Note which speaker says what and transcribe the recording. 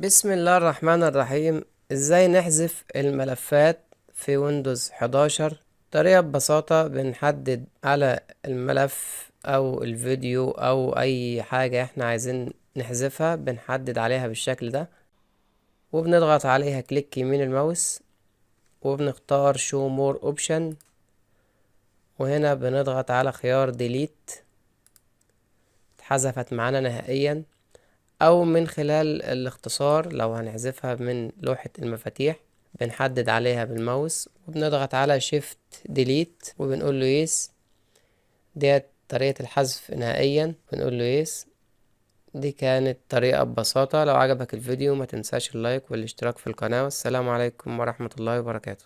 Speaker 1: بسم الله الرحمن الرحيم. ازاي نحذف الملفات في ويندوز 11؟ طريقة ببساطة بنحدد على الملف او الفيديو او اي حاجة احنا عايزين نحذفها، بنحدد عليها بالشكل ده وبنضغط عليها كليك يمين الماوس وبنختار show more option، وهنا بنضغط على خيار delete. اتحذفت معانا نهائيا، او من خلال الاختصار لو هنحذفها من لوحة المفاتيح بنحدد عليها بالماوس وبنضغط على shift delete وبنقول له يس. ديت طريقة الحذف نهائيا، بنقول له يس. دي كانت طريقة ببساطة. لو عجبك الفيديو ما تنساش اللايك والاشتراك في القناة، والسلام عليكم ورحمة الله وبركاته.